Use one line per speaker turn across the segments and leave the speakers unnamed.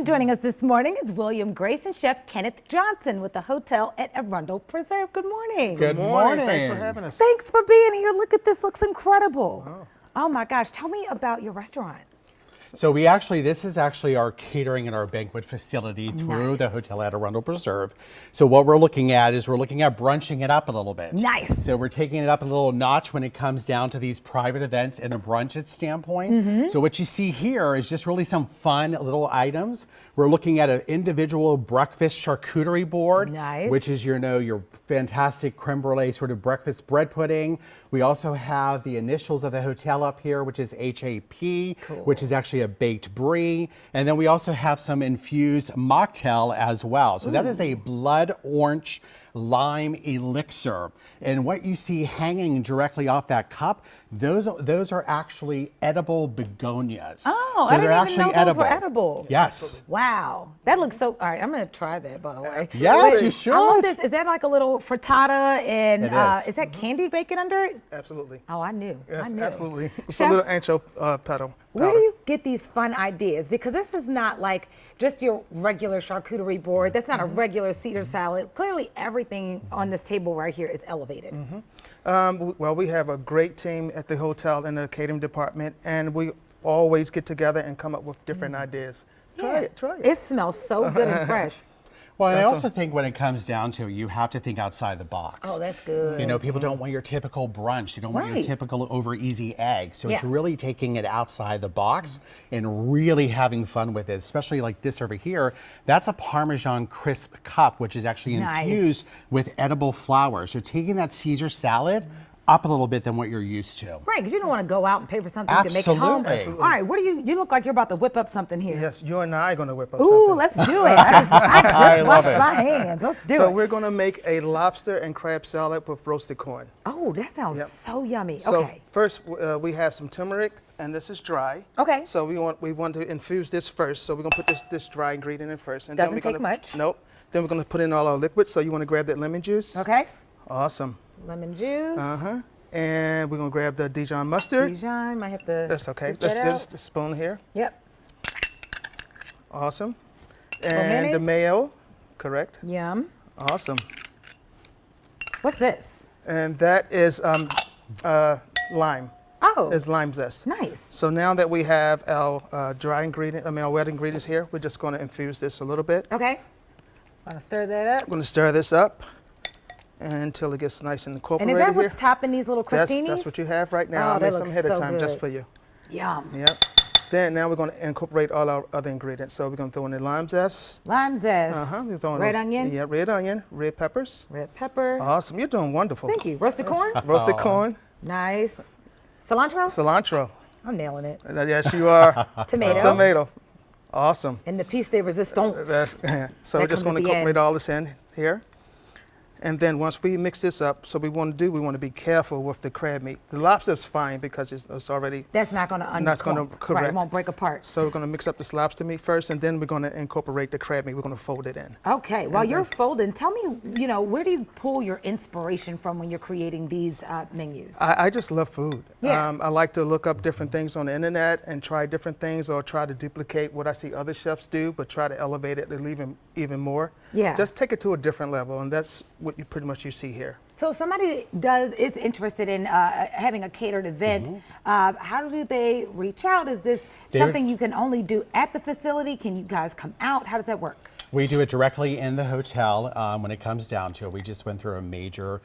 Joining us this morning is William Grace and Chef Kenneth Johnson with the hotel at Arundel Preserve. Good morning.
Good morning.
Thanks for having us.
Thanks for being here. Look at this, looks incredible. Oh my gosh, tell me about your restaurant.
So this is actually our catering and our banquet facility through the hotel at Arundel Preserve. So what we're looking at is brunching it up a little bit.
Nice.
So we're taking it up a little notch when it comes down to these private events and a brunch standpoint. So what you see here is just really some fun little items. We're looking at an individual breakfast charcuterie board, which is your fantastic creme brulee sort of breakfast bread pudding. We also have the initials of the hotel up here, which is HAP, which is actually a baked brie. And then we also have some infused mocktail as well. So that is a blood orange lime elixir. And what you see hanging directly off that cup, those are actually edible begonias.
Oh,
so
I didn't even know those were edible.
Yes.
Wow, that looks so, all right, I'm gonna try that, by the way.
Yes, you should.
I love this. Is that like a little frittata and
It
is that candy bacon under it?
Absolutely.
Oh, I knew.
Yes,
I knew.
absolutely. With
Chef,
a little ancho petal.
where do you get these fun ideas? Because this is not like just your regular charcuterie board. That's not a regular Caesar salad. Clearly everything on this table right here is elevated.
Well, we have a great team at the hotel in the catering department, and we always get together and come up with different ideas. Try it.
It smells so good and fresh.
Well, I also think when it comes down to it, you have to think outside the box.
Oh, that's good.
You know, people don't want your typical brunch. They don't want your typical over easy egg. So it's really taking it outside the box and really having fun with it, especially like this over here. That's a Parmesan crisp cup, which is actually infused with edible flour. So taking that Caesar salad up a little bit than what you're used to.
Right, because you don't want to go out and pay for something you can make at home.
Absolutely.
All right, what do you look like you're about to whip up something here.
Yes, you and I are going to whip up
Ooh,
something.
let's do it. I just
love
washed
it.
my hands. Let's do it.
So we're going to make a lobster and crab salad with roasted corn.
Oh, that sounds so yummy.
So
Okay.
first, we have some turmeric, and this is dry.
Okay.
So we want to infuse this first. So we're going to put this dry ingredient in first. And
Doesn't
then we're
take
gonna,
much.
Nope. Then we're going to put in all our liquids. So you want to grab that lemon juice.
Okay.
Awesome.
Lemon juice.
And we're going to grab the Dijon mustard.
Dijon, might have to.
That's okay.
scoop that
Let's
out.
the spoon here.
Yep.
Awesome.
mayonnaise?
And the mayo, correct.
Yum.
Awesome.
What's this?
And that is lime.
Oh.
It's lime zest.
Nice.
So now that we have our our wet ingredients here, we're just going to infuse this a little bit.
Okay. Want to stir that up?
I'm going to stir this up until it gets nice and
And
incorporated
is that
here.
what's topping these little crostinis?
That's what you have right now.
Oh,
I
that
made some
looks
ahead of
so
time
good.
just for you.
Yum.
Yep. Then now we're going to incorporate all our other ingredients. So we're going to throw in the lime zest.
Lime zest.
We're throwing
Red
those-
onion.
Yeah, red onion, red peppers.
Red pepper.
Awesome. You're doing wonderful.
Thank you. Roasted corn.
Roasted corn,
Nice. Cilantro.
cilantro.
I'm nailing it.
Yes, you are.
Tomato.
Tomato. Awesome.
And the piece de resistance.
So we're
That
just going
comes
to
at the
incorporate
end.
all this in here. And then once we mix this up, so we want to be careful with the crab meat. The lobster's fine because it's already,
That's not going to
That's gonna-
Right, it
correct.
won't break apart.
so we're going to mix up this lobster meat first, and then we're going to incorporate the crab meat. We're going to fold it in.
Okay, while you're folding, tell me, where do you pull your inspiration from when you're creating these menus?
I just love food.
Yeah.
I like to look up different things on the internet and try different things, or try to duplicate what I see other chefs do, but try to elevate it and even more.
Yeah.
Just take it to a different level, and that's what you see here.
So if somebody is interested in having a catered event, how do they reach out? Is this something you can only do at the facility? Can you guys come out? How does that work?
We do it directly in the hotel when it comes down to it. We just went through a major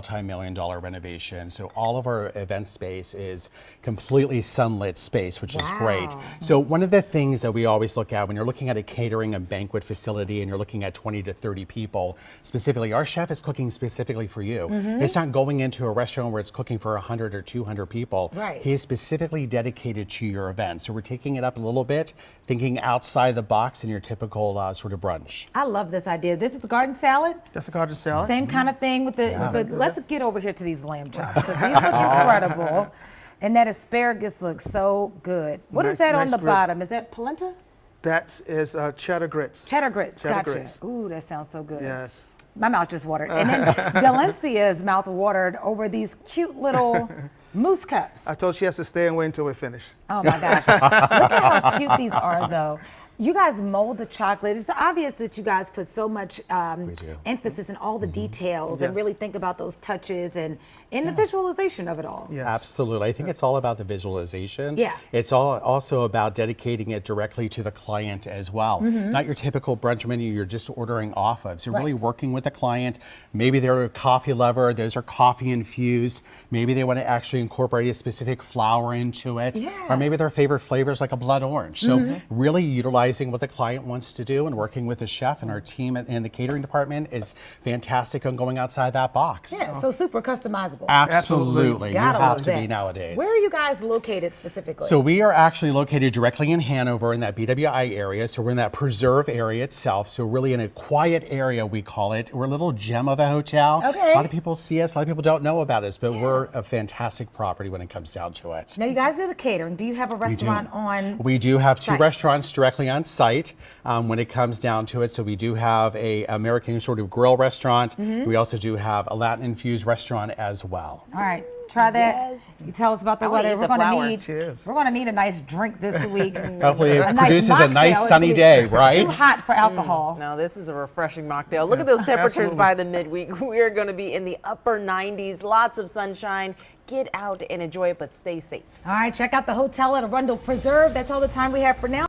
multi-million-dollar renovation. So all of our event space is completely sunlit space, which is great. So one of the things that we always look at when you're looking at a catering and banquet facility and you're looking at 20 to 30 people, specifically, our chef is cooking specifically for you. It's not going into a restaurant where it's cooking for 100 or 200 people.
Right.
He is specifically dedicated to your event. So we're taking it up a little bit, thinking outside the box in your typical sort of brunch.
I love this idea. This is the garden salad.
That's a garden salad.
Same kind of thing with the, but let's get over here to these lamb chops, because these look incredible. And that asparagus looks so good. What is that on
Nice
the
grip.
bottom? Is that polenta?
That is cheddar grits.
Cheddar grits,
Cheddar
gotcha.
grits.
Ooh, that sounds so good.
Yes.
My mouth just watered. And then Valencia's mouth watered over these cute little mousse cups.
I told she has to stay and wait until we finish.
Oh my gosh. Look at how cute these are though. You guys mold the chocolate. It's obvious that you guys put so much emphasis in all the details and really think about those touches and in the visualization of it all.
Yes.
Absolutely. I think it's all about the visualization.
Yeah.
It's also about dedicating it directly to the client as well. Not your typical brunch menu you're just ordering off of. So really working with the client. Maybe they're a coffee lover. Those are coffee infused. Maybe they want to actually incorporate a specific flower into it.
Yeah.
Or maybe their favorite flavors like a blood orange. So really utilizing what the client wants to do and working with the chef and our team in the catering department is fantastic on going outside that box.
Yeah, so super customizable.
Absolutely. You
Gotta
have
love
to
that.
be nowadays.
Where are you guys located specifically?
So we are actually located directly in Hanover in that BWI area. So we're in that preserve area itself. So really in a quiet area, we call it. We're a little gem of a hotel.
Okay.
A lot of people see us, a lot of people don't know about us, but we're a fantastic property when it comes down to it.
Now you guys do the catering. Do you have a restaurant on?
We do have two
site?
restaurants directly on site when it comes down to it. So we do have a American sort of grill restaurant. We also do have a Latin infused restaurant as well.
All right, try that.
Yes.
You tell us about the
I wanna
weather.
eat the flour.
Cheers.
We're gonna need a nice drink this week.
Hopefully it
A nice
produces a nice
mocktail.
sunny day,
Too
right?
hot for alcohol.
No, this is a refreshing mocktail. Look at those temperatures by the midweek. We are going to be in the upper 90s, lots of sunshine. Get out and enjoy it, but stay safe.
All right, check out the hotel at Arundel Preserve. That's all the time we have for now.